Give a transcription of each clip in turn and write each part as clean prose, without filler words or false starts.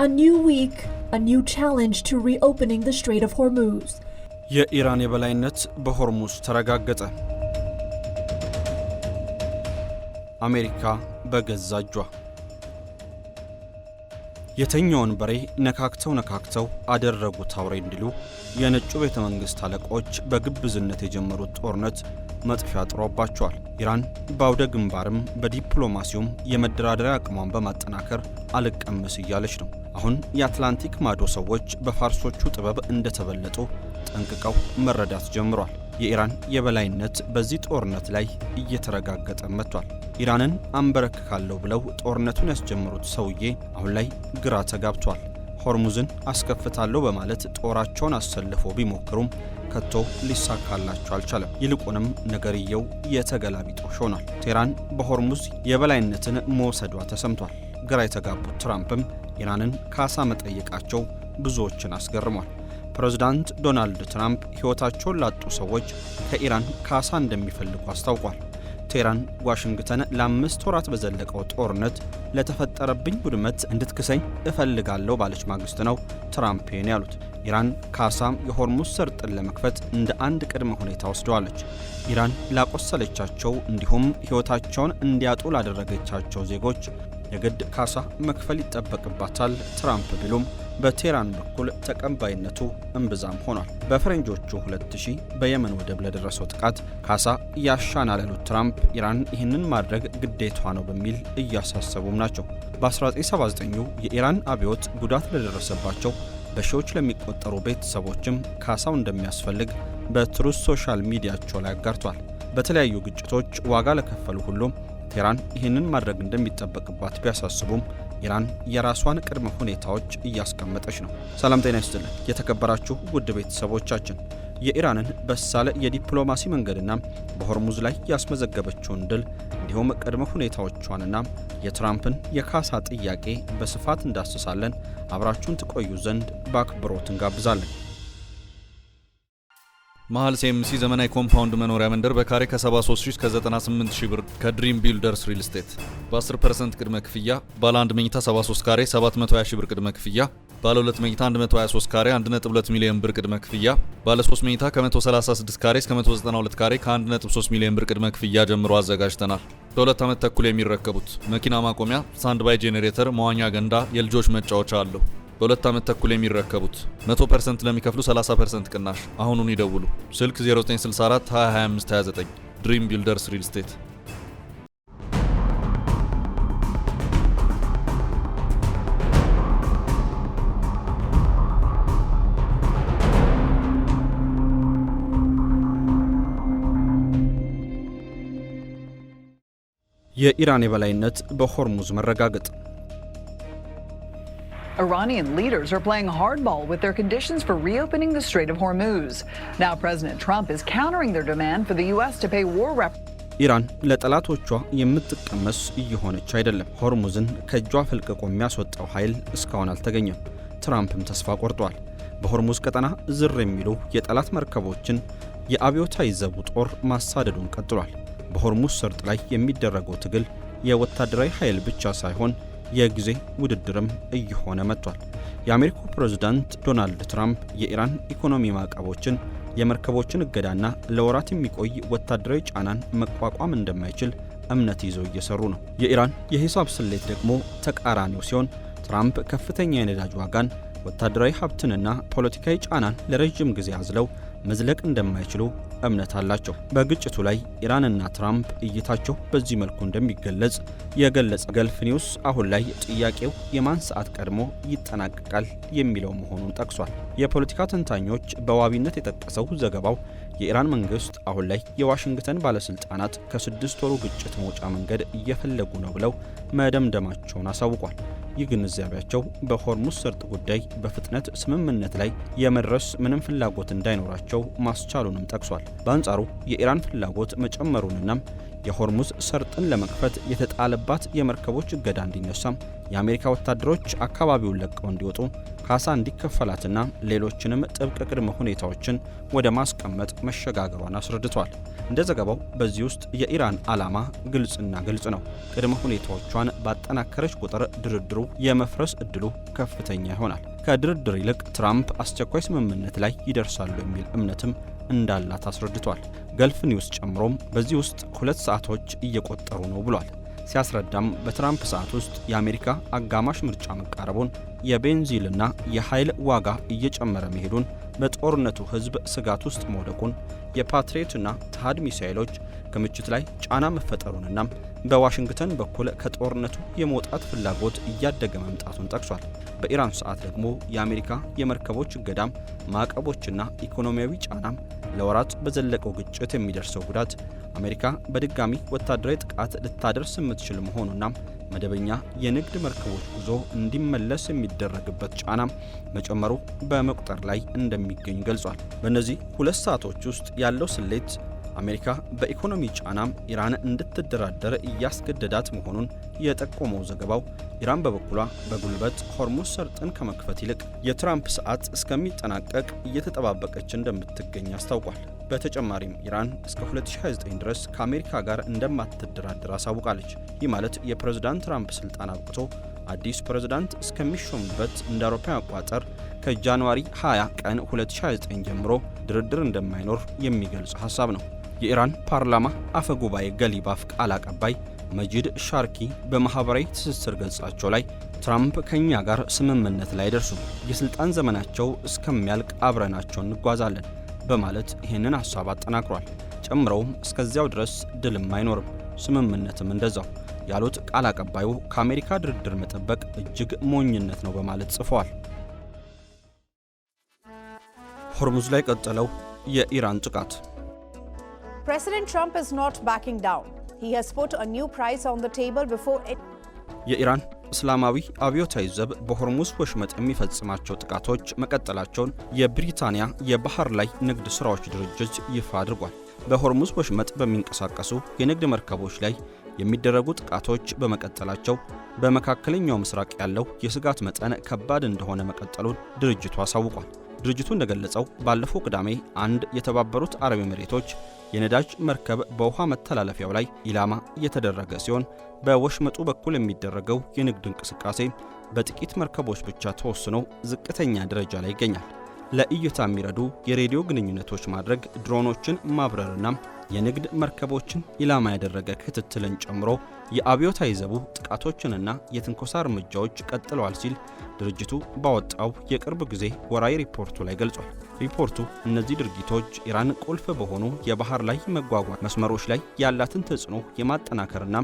A new week, a new challenge to reopening the Strait of Hormuz. የኢራን የበላይነት በሆርሙዝ ተረጋገጠ። አሜሪካ በገዛ እጇ የተኛውን በሬ ነካክተው አደረጉት አውሬ እንዲሉ የነጩ ቤተ መንግስት አለቆች በግብዝነት የጀመሩት ጦርነት መጥፊያ ጥሮባቸዋል። ኢራን በአውደ ግንባርም በዲፕሎማሲውም የመደራደሪያ አቅሟን በማጠናከር አልቀመስ እያለች ነው። አሁን የአትላንቲክ ማዶ ሰዎች በፋርሶቹ ጥበብ እንደተበለጡ ጠንቅቀው መረዳት ጀምሯል። የኢራን የበላይነት በዚህ ጦርነት ላይ እየተረጋገጠ መጥቷል። ኢራንን አንበረክካለሁ ብለው ጦርነቱን ያስጀመሩት ሰውዬ አሁን ላይ ግራ ተጋብቷል። ሆርሙዝን አስከፍታለሁ በማለት ጦራቸውን አሰልፈው ቢሞክሩም ከቶ ሊሳካላቸው አልቻለም። ይልቁንም ነገርየው የተገላቢጦሽ ሆኗል። ቴህራን በሆርሙዝ የበላይነትን መውሰዷ ተሰምቷል። ግራ የተጋቡት ትራምፕም ኢራንን ካሳ መጠየቃቸው ብዙዎችን አስገርሟል። ፕሬዝዳንት ዶናልድ ትራምፕ ሕይወታቸውን ላጡ ሰዎች ከኢራን ካሳ እንደሚፈልጉ አስታውቋል። ቴህራን ዋሽንግተን ለ5 ወራት በዘለቀው ጦርነት ለተፈጠረብኝ ውድመት እንድትክሰኝ እፈልጋለሁ ባለች ማግስት ነው ትራምፕ ይህን ያሉት። ኢራን ካሳም የሆርሙዝ ሰርጥን ለመክፈት እንደ አንድ ቅድመ ሁኔታ ወስደዋለች። ኢራን ላቆሰለቻቸው እንዲሁም ሕይወታቸውን እንዲያጡ ላደረገቻቸው ዜጎች የግድ ካሳ መክፈል ይጠበቅባታል ትራምፕ ቢሉም በቴህራን በኩል ተቀባይነቱ እምብዛም ሆኗል። በፈረንጆቹ 2000 በየመን ወደብ ለደረሰው ጥቃት ካሳ ያሻናል ያሉት ትራምፕ ኢራን ይህንን ማድረግ ግዴቷ ነው በሚል እያሳሰቡም ናቸው። በ1979 የኢራን አብዮት ጉዳት ለደረሰባቸው በሺዎች ለሚቆጠሩ ቤተሰቦችም ካሳው እንደሚያስፈልግ በትሩዝ ሶሻል ሚዲያቸው ላይ አጋርቷል። በተለያዩ ግጭቶች ዋጋ ለከፈሉ ሁሉም ቴህራን ይህንን ማድረግ እንደሚጠበቅባት ቢያሳስቡም ኢራን የራሷን ቅድመ ሁኔታዎች እያስቀመጠች ነው። ሰላም ጤና ይስጥልን የተከበራችሁ ውድ ቤተሰቦቻችን፣ የኢራንን በሳለ የዲፕሎማሲ መንገድና በሆርሙዝ ላይ ያስመዘገበችውን ድል እንዲሁም ቅድመ ሁኔታዎቿንና የትራምፕን የካሳ ጥያቄ በስፋት እንዳስሳለን። አብራችሁን ትቆዩ ዘንድ በአክብሮት እንጋብዛለን። መሃል ሲኤምሲ ዘመናዊ ኮምፓውንድ መኖሪያ መንደር በካሬ ከ73000 እስከ 98000 ብር ከድሪም ቢልደርስ ሪል ስቴት በ10% ቅድመ ክፍያ ባለ 1 መኝታ 73 ካሬ 720,000 ብር ቅድመ ክፍያ፣ ባለ 2 መኝታ 123 ካሬ 1.2 ሚሊዮን ብር ቅድመ ክፍያ፣ ባለ 3 መኝታ ከ136 ካሬ እስከ 192 ካሬ ከ1.3 ሚሊዮን ብር ቅድመ ክፍያ ጀምሮ አዘጋጅተናል። በ2 ዓመት ተኩል የሚረከቡት መኪና ማቆሚያ፣ ሳንድ ባይ ጄኔሬተር፣ መዋኛ ገንዳ፣ የልጆች መጫወቻ አለው። በ2 ዓመት ተኩል የሚረከቡት 100% ለሚከፍሉ 30% ቅናሽ። አሁኑን ይደውሉ። ስልክ 0964 2025 29 ድሪም ቢልደርስ ሪል ስቴት። የኢራን የበላይነት በሆርሙዝ መረጋገጥ። Iranian leaders are playing hardball with their conditions for reopening the Strait of Hormuz. Now President Trump is countering their demand for the US to pay war ኢራን ለጠላቶቿ የምትቀመስ እየሆነች አይደለም። ሆርሙዝን ከእጇ ፈልቅቆ የሚያስወጣው ኃይል እስካሁን አልተገኘም። ትራምፕም ተስፋ ቆርጧል። በሆርሙዝ ቀጠና ዝር የሚሉ የጠላት መርከቦችን የአብዮታዊ ዘቡ ጦር ማሳደዱን ቀጥሏል። በሆርሙዝ ሰርጥ ላይ የሚደረገው ትግል የወታደራዊ ኃይል ብቻ ሳይሆን የጊዜ ውድድርም እየሆነ መጥቷል። የአሜሪካው ፕሬዝዳንት ዶናልድ ትራምፕ የኢራን ኢኮኖሚ ማዕቀቦችን፣ የመርከቦችን እገዳና ለወራት የሚቆይ ወታደራዊ ጫናን መቋቋም እንደማይችል እምነት ይዘው እየሰሩ ነው። የኢራን የሂሳብ ስሌት ደግሞ ተቃራኒው ሲሆን ትራምፕ ከፍተኛ የነዳጅ ዋጋን፣ ወታደራዊ ሀብትንና ፖለቲካዊ ጫናን ለረጅም ጊዜ አዝለው መዝለቅ እንደማይችሉ እምነት አላቸው። በግጭቱ ላይ ኢራንና ትራምፕ እይታቸው በዚህ መልኩ እንደሚገለጽ የገለጸ ገልፍ ኒውስ አሁን ላይ ጥያቄው የማን ሰዓት ቀድሞ ይጠናቀቃል የሚለው መሆኑን ጠቅሷል። የፖለቲካ ተንታኞች በዋቢነት የጠቀሰው ዘገባው የኢራን መንግስት አሁን ላይ የዋሽንግተን ባለስልጣናት ከ6 ወሩ ግጭት መውጫ መንገድ እየፈለጉ ነው ብለው መደምደማቸውን አሳውቋል። ይህ ግንዛቤያቸው በሆርሙዝ ሰርጥ ጉዳይ በፍጥነት ስምምነት ላይ የመድረስ ምንም ፍላጎት እንዳይኖራቸው ማስቻሉንም ጠቅሷል። በአንጻሩ የኢራን ፍላጎት መጨመሩንና የሆርሙዝ ሰርጥን ለመክፈት የተጣለባት የመርከቦች እገዳ እንዲነሳም፣ የአሜሪካ ወታደሮች አካባቢውን ለቀው እንዲወጡ፣ ካሳ እንዲከፈላትና ሌሎችንም ጥብቅ ቅድመ ሁኔታዎችን ወደ ማስቀመጥ መሸጋገሯን አስረድቷል። እንደ ዘገባው በዚህ ውስጥ የኢራን ዓላማ ግልጽና ግልጽ ነው። ቅድመ ሁኔታዎቿን ባጠናከረች ቁጥር ድርድሩ የመፍረስ እድሉ ከፍተኛ ይሆናል። ከድርድር ይልቅ ትራምፕ አስቸኳይ ስምምነት ላይ ይደርሳሉ የሚል እምነትም እንዳላት አስረድቷል። ገልፍ ኒውስ ጨምሮም በዚህ ውስጥ 2 ሰዓቶች እየቆጠሩ ነው ብሏል። ሲያስረዳም በትራምፕ ሰዓት ውስጥ የአሜሪካ አጋማሽ ምርጫ መቃረቡን፣ የቤንዚንና የኃይል ዋጋ እየጨመረ መሄዱን፣ በጦርነቱ ሕዝብ ስጋት ውስጥ መውደቁን፣ የፓትሪዮትና ተሃድ ሚሳኤሎች ክምችት ላይ ጫና መፈጠሩንና በዋሽንግተን በኩል ከጦርነቱ የመውጣት ፍላጎት እያደገ መምጣቱን ጠቅሷል። በኢራን ሰዓት ደግሞ የአሜሪካ የመርከቦች እገዳም፣ ማዕቀቦችና ኢኮኖሚያዊ ጫናም፣ ለወራት በዘለቀው ግጭት የሚደርሰው ጉዳት፣ አሜሪካ በድጋሚ ወታደራዊ ጥቃት ልታደርስ የምትችል መሆኑና መደበኛ የንግድ መርከቦች ጉዞ እንዲመለስ የሚደረግበት ጫና መጨመሩ በመቁጠር ላይ እንደሚገኝ ገልጿል። በእነዚህ 2 ሰዓቶች ውስጥ ያለው ስሌት አሜሪካ በኢኮኖሚ ጫናም ኢራን እንድትደራደር እያስገደዳት መሆኑን የጠቆመው ዘገባው ኢራን በበኩሏ በጉልበት ሆርሙዝ ሰርጥን ከመክፈት ይልቅ የትራምፕ ሰዓት እስከሚጠናቀቅ እየተጠባበቀች እንደምትገኝ አስታውቋል። በተጨማሪም ኢራን እስከ 2029 ድረስ ከአሜሪካ ጋር እንደማትደራደር አሳውቃለች። ይህ ማለት የፕሬዝዳንት ትራምፕ ስልጣን አብቅቶ አዲስ ፕሬዝዳንት እስከሚሾምበት እንደ አውሮፓውያን አቆጣጠር ከጃንዋሪ 20 ቀን 2029 ጀምሮ ድርድር እንደማይኖር የሚገልጽ ሐሳብ ነው። የኢራን ፓርላማ አፈ ጉባኤ ገሊባፍ ቃል አቀባይ መጂድ ሻርኪ በማህበራዊ ትስስር ገጻቸው ላይ ትራምፕ ከኛ ጋር ስምምነት ላይ አይደርሱም፣ የስልጣን ዘመናቸው እስከሚያልቅ አብረናቸው እንጓዛለን በማለት ይህንን ሐሳብ አጠናክሯል። ጨምረውም እስከዚያው ድረስ ድልም አይኖርም፣ ስምምነትም እንደዛው ያሉት ቃል አቀባዩ ከአሜሪካ ድርድር መጠበቅ እጅግ ሞኝነት ነው በማለት ጽፈዋል። ሆርሙዝ ላይ ቀጠለው የኢራን ጥቃት። President Trump is not backing down. He has put a new price on the table before it. የኢራን እስላማዊ አብዮታዊ ዘብ በሆርሙዝ ወሽመጥ የሚፈጽማቸው ጥቃቶች መቀጠላቸውን የብሪታንያ የባህር ላይ ንግድ ሥራዎች ድርጅት ይፋ አድርጓል። በሆርሙዝ ወሽመጥ በሚንቀሳቀሱ የንግድ መርከቦች ላይ የሚደረጉ ጥቃቶች በመቀጠላቸው በመካከለኛው ምስራቅ ያለው የስጋት መጠን ከባድ እንደሆነ መቀጠሉን ድርጅቱ አሳውቋል። ድርጅቱ እንደገለጸው ባለፈው ቅዳሜ አንድ የተባበሩት አረብ ኤሚሬቶች የነዳጅ መርከብ በውሃ መተላለፊያው ላይ ኢላማ እየተደረገ ሲሆን በወሽመጡ በኩል የሚደረገው የንግድ እንቅስቃሴ በጥቂት መርከቦች ብቻ ተወስኖ ዝቅተኛ ደረጃ ላይ ይገኛል። ለእይታ የሚረዱ የሬዲዮ ግንኙነቶች ማድረግ፣ ድሮኖችን ማብረርና የንግድ መርከቦችን ኢላማ ያደረገ ክትትልን ጨምሮ የአብዮታዊ ዘቡ ጥቃቶችንና የትንኮሳ እርምጃዎች ቀጥለዋል ሲል ድርጅቱ ባወጣው የቅርብ ጊዜ ወራዊ ሪፖርቱ ላይ ገልጿል። ሪፖርቱ እነዚህ ድርጊቶች ኢራን ቁልፍ በሆኑ የባህር ላይ መጓጓዣ መስመሮች ላይ ያላትን ተጽዕኖ የማጠናከርና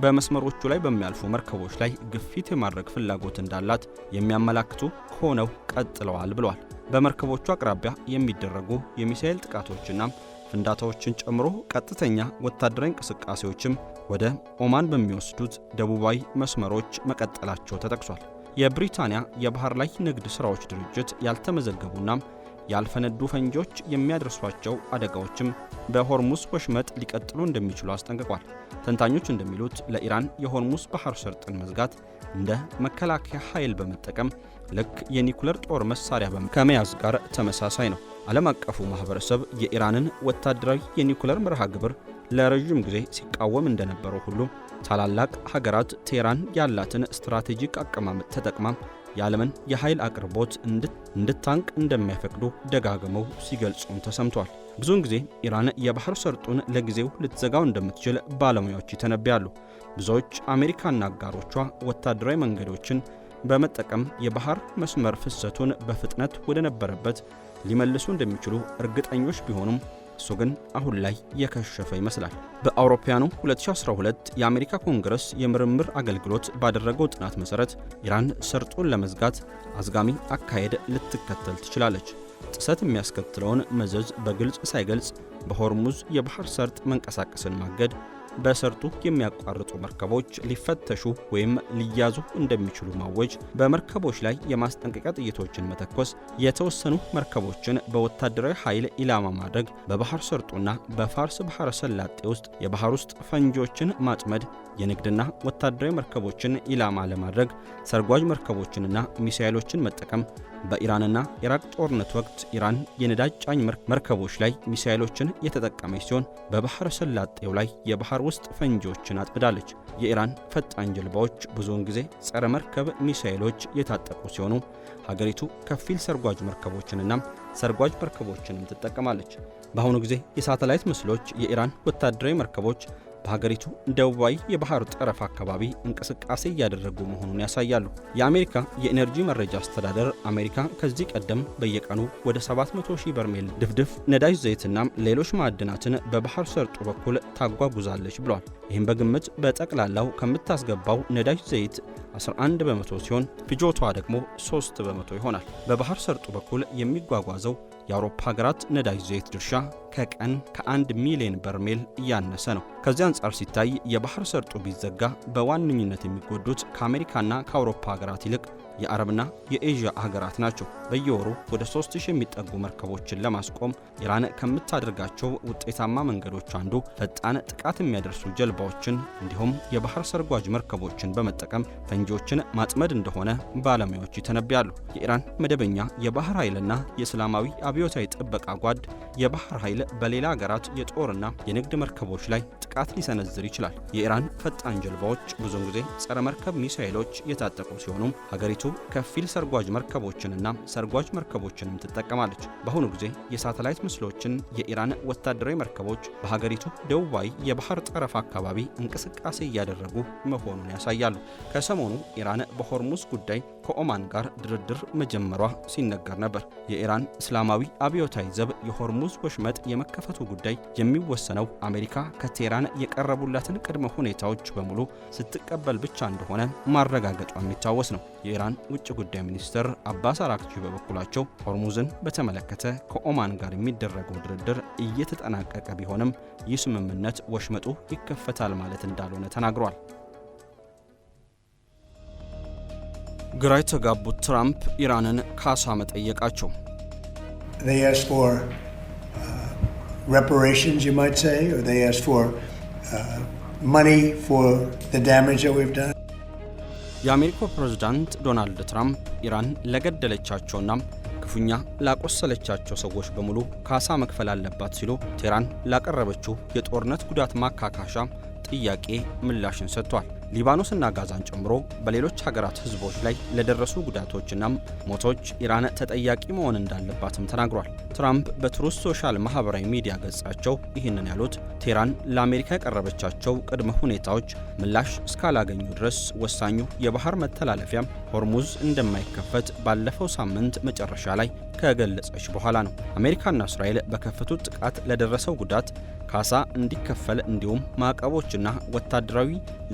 በመስመሮቹ ላይ በሚያልፉ መርከቦች ላይ ግፊት የማድረግ ፍላጎት እንዳላት የሚያመላክቱ ሆነው ቀጥለዋል ብለዋል። በመርከቦቹ አቅራቢያ የሚደረጉ የሚሳኤል ጥቃቶችና ፍንዳታዎችን ጨምሮ ቀጥተኛ ወታደራዊ እንቅስቃሴዎችም ወደ ኦማን በሚወስዱት ደቡባዊ መስመሮች መቀጠላቸው ተጠቅሷል። የብሪታንያ የባህር ላይ ንግድ ሥራዎች ድርጅት ያልተመዘገቡና ያልፈነዱ ፈንጂዎች የሚያደርሷቸው አደጋዎችም በሆርሙዝ ወሽመጥ ሊቀጥሉ እንደሚችሉ አስጠንቅቋል። ተንታኞች እንደሚሉት ለኢራን የሆርሙዝ ባህር ሰርጥን መዝጋት እንደ መከላከያ ኃይል በመጠቀም ልክ የኒኩለር ጦር መሳሪያ ከመያዝ ጋር ተመሳሳይ ነው። ዓለም አቀፉ ማህበረሰብ የኢራንን ወታደራዊ የኒኩለር መርሃ ግብር ለረጅም ጊዜ ሲቃወም እንደነበረው ሁሉ ታላላቅ ሀገራት ቴህራን ያላትን ስትራቴጂክ አቀማመጥ ተጠቅማ የዓለምን የኃይል አቅርቦት እንድታንቅ እንደማይፈቅዱ ደጋግመው ሲገልጹም ተሰምቷል። ብዙውን ጊዜ ኢራን የባህር ሰርጡን ለጊዜው ልትዘጋው እንደምትችል ባለሙያዎች ይተነብያሉ። ብዙዎች አሜሪካና አጋሮቿ ወታደራዊ መንገዶችን በመጠቀም የባህር መስመር ፍሰቱን በፍጥነት ወደ ነበረበት ሊመልሱ እንደሚችሉ እርግጠኞች ቢሆኑም እሱ ግን አሁን ላይ የከሸፈ ይመስላል። በአውሮፓውያኑ 2012 የአሜሪካ ኮንግረስ የምርምር አገልግሎት ባደረገው ጥናት መሰረት ኢራን ሰርጡን ለመዝጋት አዝጋሚ አካሄድ ልትከተል ትችላለች። ጥሰት የሚያስከትለውን መዘዝ በግልጽ ሳይገልጽ በሆርሙዝ የባህር ሰርጥ መንቀሳቀስን ማገድ፣ በሰርጡ የሚያቋርጡ መርከቦች ሊፈተሹ ወይም ሊያዙ እንደሚችሉ ማወጅ፣ በመርከቦች ላይ የማስጠንቀቂያ ጥይቶችን መተኮስ፣ የተወሰኑ መርከቦችን በወታደራዊ ኃይል ኢላማ ማድረግ፣ በባህር ሰርጡና በፋርስ ባህረ ሰላጤ ውስጥ የባህር ውስጥ ፈንጂዎችን ማጥመድ፣ የንግድና ወታደራዊ መርከቦችን ኢላማ ለማድረግ ሰርጓጅ መርከቦችንና ሚሳኤሎችን መጠቀም፣ በኢራንና ኢራቅ ጦርነት ወቅት ኢራን የነዳጅ ጫኝ መርከቦች ላይ ሚሳኤሎችን የተጠቀመች ሲሆን በባህረ ሰላጤው ላይ የባህር ውስጥ ፈንጂዎችን አጥምዳለች። የኢራን ፈጣን ጀልባዎች ብዙውን ጊዜ ጸረ መርከብ ሚሳኤሎች የታጠቁ ሲሆኑ ሀገሪቱ ከፊል ሰርጓጅ መርከቦችንና ሰርጓጅ መርከቦችንም ትጠቀማለች። በአሁኑ ጊዜ የሳተላይት ምስሎች የኢራን ወታደራዊ መርከቦች በሀገሪቱ ደቡባዊ የባህር ጠረፍ አካባቢ እንቅስቃሴ እያደረጉ መሆኑን ያሳያሉ። የአሜሪካ የኤነርጂ መረጃ አስተዳደር አሜሪካ ከዚህ ቀደም በየቀኑ ወደ 700,000 በርሜል ድፍድፍ ነዳጅ ዘይትና ሌሎች ማዕድናትን በባህር ሰርጡ በኩል ታጓጉዛለች ብሏል። ይህም በግምት በጠቅላላው ከምታስገባው ነዳጅ ዘይት 11 በመቶ ሲሆን ፍጆቷ ደግሞ 3 በመቶ ይሆናል። በባህር ሰርጡ በኩል የሚጓጓዘው የአውሮፓ ሀገራት ነዳጅ ዘይት ድርሻ ከቀን ከ1 ሚሊዮን በርሜል እያነሰ ነው። ከዚህ አንጻር ሲታይ የባህር ሰርጡ ቢዘጋ በዋነኝነት የሚጎዱት ከአሜሪካና ከአውሮፓ ሀገራት ይልቅ የአረብና የኤዥያ ሀገራት ናቸው። በየወሩ ወደ 3000 የሚጠጉ መርከቦችን ለማስቆም ኢራን ከምታደርጋቸው ውጤታማ መንገዶች አንዱ ፈጣን ጥቃት የሚያደርሱ ጀልባዎችን እንዲሁም የባህር ሰርጓጅ መርከቦችን በመጠቀም ፈንጂዎችን ማጥመድ እንደሆነ ባለሙያዎች ይተነብያሉ። የኢራን መደበኛ የባህር ኃይልና የእስላማዊ አብዮታዊ ጥበቃ ጓድ የባህር ኃይል በሌላ ሀገራት የጦርና የንግድ መርከቦች ላይ ጥቃት ሊሰነዝር ይችላል። የኢራን ፈጣን ጀልባዎች ብዙውን ጊዜ ጸረ መርከብ ሚሳኤሎች የታጠቁ ሲሆኑ ሀገሪቱ ከፊል ሰርጓጅ መርከቦችንና ሰርጓጅ መርከቦችንም ትጠቀማለች። በአሁኑ ጊዜ የሳተላይት ምስሎችን የኢራን ወታደራዊ መርከቦች በሀገሪቱ ደቡባዊ የባህር ጠረፍ አካባቢ እንቅስቃሴ እያደረጉ መሆኑን ያሳያሉ። ከሰሞኑ ኢራን በሆርሙዝ ጉዳይ ከኦማን ጋር ድርድር መጀመሯ ሲነገር ነበር። የኢራን እስላማዊ አብዮታዊ ዘብ የሆርሙዝ ወሽመጥ የመከፈቱ ጉዳይ የሚወሰነው አሜሪካ ከቴህራን የቀረቡላትን ቅድመ ሁኔታዎች በሙሉ ስትቀበል ብቻ እንደሆነ ማረጋገጧ የሚታወስ ነው። የኢራን ውጭ ጉዳይ ሚኒስትር አባስ አራክቺ በበኩላቸው ሆርሙዝን በተመለከተ ከኦማን ጋር የሚደረገው ድርድር እየተጠናቀቀ ቢሆንም ይህ ስምምነት ወሽመጡ ይከፈታል ማለት እንዳልሆነ ተናግሯል። ግራ የተጋቡት ትራምፕ ኢራንን ካሳ መጠየቃቸው They asked for reparations, you might say, or they asked for money for the damage that we've done. የአሜሪካው ፕሬዝዳንት ዶናልድ ትራምፕ ኢራን ለገደለቻቸውና ክፉኛ ላቆሰለቻቸው ሰዎች በሙሉ ካሳ መክፈል አለባት ሲሉ ቴህራን ላቀረበችው የጦርነት ጉዳት ማካካሻ ጥያቄ ምላሽን ሰጥቷል። ሊባኖስና ጋዛን ጨምሮ በሌሎች ሀገራት ህዝቦች ላይ ለደረሱ ጉዳቶችና ሞቶች ኢራን ተጠያቂ መሆን እንዳለባትም ተናግሯል። ትራምፕ በትሩዝ ሶሻል ማህበራዊ ሚዲያ ገጻቸው ይህንን ያሉት ቴህራን ለአሜሪካ ያቀረበቻቸው ቅድመ ሁኔታዎች ምላሽ እስካላገኙ ድረስ ወሳኙ የባህር መተላለፊያ ሆርሙዝ እንደማይከፈት ባለፈው ሳምንት መጨረሻ ላይ ከገለጸች በኋላ ነው። አሜሪካና እስራኤል በከፈቱት ጥቃት ለደረሰው ጉዳት ካሳ እንዲከፈል እንዲሁም ማዕቀቦችና ወታደራዊ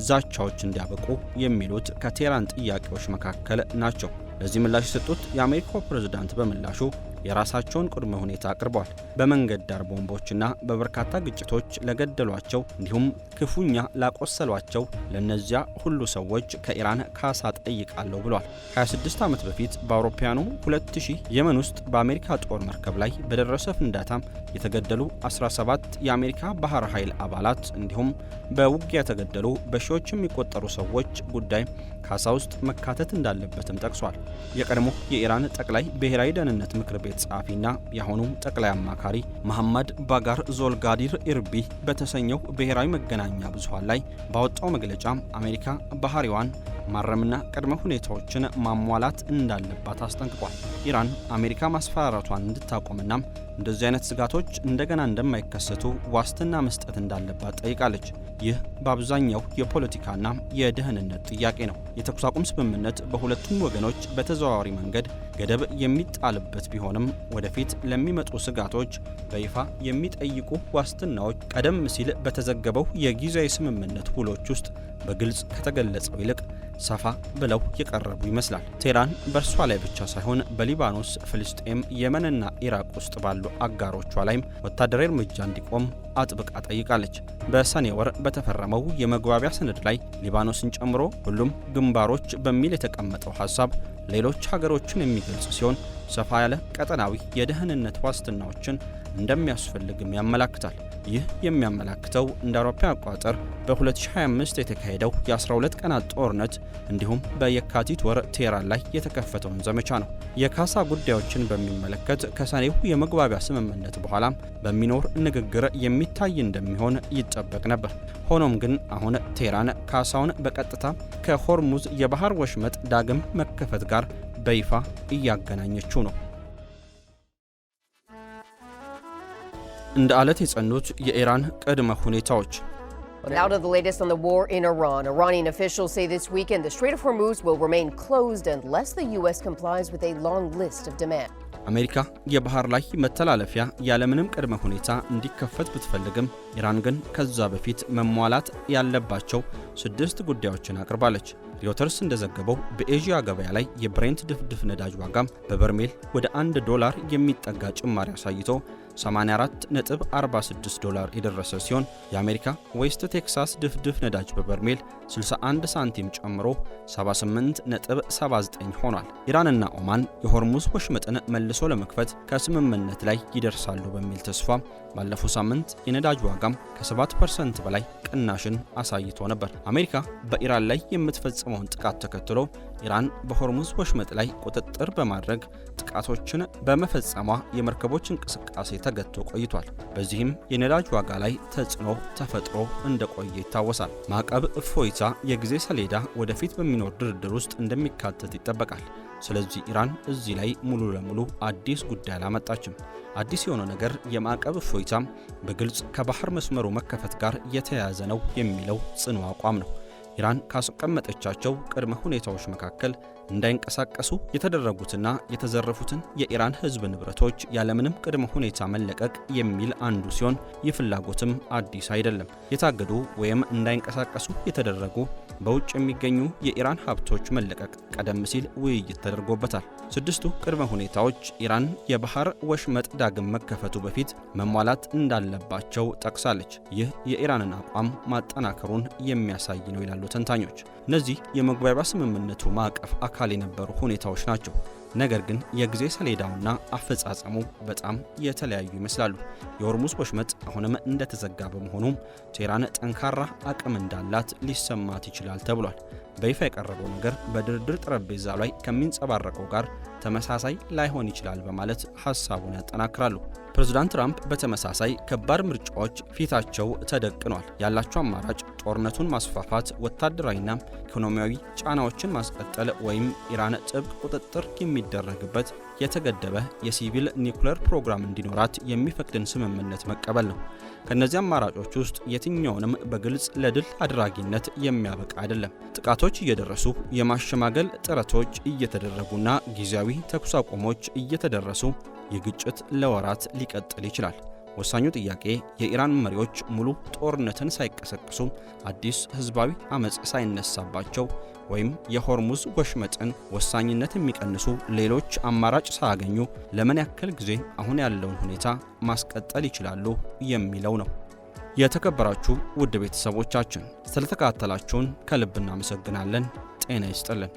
ዛቻዎች እንዲያበቁ የሚሉት ከቴህራን ጥያቄዎች መካከል ናቸው። ለዚህ ምላሽ የሰጡት የአሜሪካው ፕሬዝዳንት በምላሹ የራሳቸውን ቅድመ ሁኔታ አቅርበዋል። በመንገድ ዳር ቦምቦችና በበርካታ ግጭቶች ለገደሏቸው እንዲሁም ክፉኛ ላቆሰሏቸው ለነዚያ ሁሉ ሰዎች ከኢራን ካሳ ጠይቃለሁ ብሏል። 26 ዓመት በፊት በአውሮፓውያኑ 2000 የመን ውስጥ በአሜሪካ ጦር መርከብ ላይ በደረሰ ፍንዳታ የተገደሉ 17 የአሜሪካ ባህር ኃይል አባላት እንዲሁም በውጊያ የተገደሉ በሺዎች የሚቆጠሩ ሰዎች ጉዳይ ካሳ ውስጥ መካተት እንዳለበትም ጠቅሷል። የቀድሞ የኢራን ጠቅላይ ብሔራዊ ደህንነት ምክር ቤት ጸሐፊና የአሁኑ ጠቅላይ አማካሪ መሐመድ ባጋር ዞልጋዲር ኢርቢ በተሰኘው ብሔራዊ መገናኛ ብዙሃን ላይ ባወጣው መግለጫ አሜሪካ ባህሪዋን ማረምና ቅድመ ሁኔታዎችን ማሟላት እንዳለባት አስጠንቅቋል። ኢራን አሜሪካ ማስፈራራቷን እንድታቆምና እንደዚህ አይነት ስጋቶች እንደገና እንደማይከሰቱ ዋስትና መስጠት እንዳለባት ጠይቃለች። ይህ በአብዛኛው የፖለቲካና የደህንነት ጥያቄ ነው። የተኩስ አቁም ስምምነት በሁለቱም ወገኖች በተዘዋዋሪ መንገድ ገደብ የሚጣልበት ቢሆንም ወደፊት ለሚመጡ ስጋቶች በይፋ የሚጠይቁ ዋስትናዎች ቀደም ሲል በተዘገበው የጊዜያዊ ስምምነት ውሎች ውስጥ በግልጽ ከተገለጸው ይልቅ ሰፋ ብለው የቀረቡ ይመስላል። ቴህራን በእርሷ ላይ ብቻ ሳይሆን በሊባኖስ፣ ፍልስጤም፣ የመንና ኢራቅ ውስጥ ባሉ አጋሮቿ ላይም ወታደራዊ እርምጃ እንዲቆም አጥብቃ ጠይቃለች። በሰኔ ወር በተፈረመው የመግባቢያ ሰነድ ላይ ሊባኖስን ጨምሮ ሁሉም ግንባሮች በሚል የተቀመጠው ሐሳብ ሌሎች ሀገሮችን የሚገልጽ ሲሆን ሰፋ ያለ ቀጠናዊ የደህንነት ዋስትናዎችን እንደሚያስፈልግም ያመላክታል። ይህ የሚያመላክተው እንደ አውሮፓውያን አቆጣጠር በ2025 የተካሄደው የ12 ቀናት ጦርነት እንዲሁም በየካቲት ወር ቴህራን ላይ የተከፈተውን ዘመቻ ነው። የካሳ ጉዳዮችን በሚመለከት ከሰኔው የመግባቢያ ስምምነት በኋላም በሚኖር ንግግር የሚታይ እንደሚሆን ይጠበቅ ነበር። ሆኖም ግን አሁን ቴህራን ካሳውን በቀጥታ ከሆርሙዝ የባህር ወሽመጥ ዳግም መከፈት ጋር በይፋ እያገናኘችው ነው። እንደ አለት የጸኑት የኢራን ቅድመ ሁኔታዎች። Now to the latest on the war in Iran. Iranian officials say this weekend the Strait of Hormuz will remain closed unless the U.S. complies with a long list of demands. አሜሪካ የባህር ላይ መተላለፊያ ያለምንም ቅድመ ሁኔታ እንዲከፈት ብትፈልግም ኢራን ግን ከዛ በፊት መሟላት ያለባቸው 6 ጉዳዮችን አቅርባለች። ሪውተርስ እንደዘገበው በኤዥያ ገበያ ላይ የብሬንት ድፍድፍ ነዳጅ ዋጋም በበርሜል ወደ $1 የሚጠጋ ጭማሪ አሳይቶ $84.46 የደረሰ ሲሆን የአሜሪካ ዌስት ቴክሳስ ድፍድፍ ነዳጅ በበርሜል 61 ሳንቲም ጨምሮ 78.79 ሆኗል። ኢራንና ኦማን የሆርሙዝ ወሽመጥን መልሶ ለመክፈት ከስምምነት ላይ ይደርሳሉ በሚል ተስፋ ባለፈው ሳምንት የነዳጅ ዋጋም ከ7% በላይ ቅናሽን አሳይቶ ነበር። አሜሪካ በኢራን ላይ የምትፈጽመውን ጥቃት ተከትሎ ኢራን በሆርሙዝ ወሽመጥ ላይ ቁጥጥር በማድረግ ጥቃቶችን በመፈጸሟ የመርከቦች እንቅስቃሴ ተገቶ ቆይቷል። በዚህም የነዳጅ ዋጋ ላይ ተጽዕኖ ተፈጥሮ እንደቆየ ይታወሳል። ማዕቀብ እፎይታ የጊዜ ሰሌዳ ወደፊት በሚኖር ድርድር ውስጥ እንደሚካተት ይጠበቃል። ስለዚህ ኢራን እዚህ ላይ ሙሉ ለሙሉ አዲስ ጉዳይ አላመጣችም። አዲስ የሆነው ነገር የማዕቀብ እፎይታም በግልጽ ከባህር መስመሩ መከፈት ጋር የተያያዘ ነው የሚለው ጽኑ አቋም ነው። ኢራን ካስቀመጠቻቸው ቅድመ ሁኔታዎች መካከል እንዳይንቀሳቀሱ የተደረጉትና የተዘረፉትን የኢራን ሕዝብ ንብረቶች ያለምንም ቅድመ ሁኔታ መለቀቅ የሚል አንዱ ሲሆን ይህ ፍላጎትም አዲስ አይደለም። የታገዱ ወይም እንዳይንቀሳቀሱ የተደረጉ በውጭ የሚገኙ የኢራን ሀብቶች መለቀቅ ቀደም ሲል ውይይት ተደርጎበታል። 6ቱ ቅድመ ሁኔታዎች ኢራን የባህር ወሽመጥ ዳግም መከፈቱ በፊት መሟላት እንዳለባቸው ጠቅሳለች። ይህ የኢራንን አቋም ማጠናከሩን የሚያሳይ ነው ይላሉ ተንታኞች። እነዚህ የመግባቢያ ስምምነቱ ማዕቀፍ አካል የነበሩ ሁኔታዎች ናቸው። ነገር ግን የጊዜ ሰሌዳውና አፈጻጸሙ በጣም የተለያዩ ይመስላሉ። የሆርሙዝ ወሽመጥ አሁንም እንደተዘጋ በመሆኑም ቴህራን ጠንካራ አቅም እንዳላት ሊሰማት ይችላል ተብሏል። በይፋ የቀረበው ነገር በድርድር ጠረጴዛ ላይ ከሚንጸባረቀው ጋር ተመሳሳይ ላይሆን ይችላል በማለት ሐሳቡን ያጠናክራሉ። ፕሬዝዳንት ትራምፕ በተመሳሳይ ከባድ ምርጫዎች ፊታቸው ተደቅኗል። ያላቸው አማራጭ ጦርነቱን ማስፋፋት፣ ወታደራዊና ኢኮኖሚያዊ ጫናዎችን ማስቀጠል ወይም ኢራን ጥብቅ ቁጥጥር የሚደረግበት የተገደበ የሲቪል ኒውክሌር ፕሮግራም እንዲኖራት የሚፈቅድን ስምምነት መቀበል ነው። ከነዚህ አማራጮች ውስጥ የትኛውንም በግልጽ ለድል አድራጊነት የሚያበቃ አይደለም። ጥቃቶች እየደረሱ የማሸማገል ጥረቶች እየተደረጉና ጊዜያዊ ተኩስ አቁሞች እየተደረሱ የግጭት ለወራት ሊቀጥል ይችላል። ወሳኙ ጥያቄ የኢራን መሪዎች ሙሉ ጦርነትን ሳይቀሰቅሱ አዲስ ህዝባዊ አመጽ ሳይነሳባቸው ወይም የሆርሙዝ ወሽመጥን ወሳኝነት የሚቀንሱ ሌሎች አማራጭ ሳያገኙ ለምን ያክል ጊዜ አሁን ያለውን ሁኔታ ማስቀጠል ይችላሉ የሚለው ነው። የተከበራችሁ ውድ ቤተሰቦቻችን ስለተከታተላችሁን ከልብ እናመሰግናለን። ጤና ይስጥልን።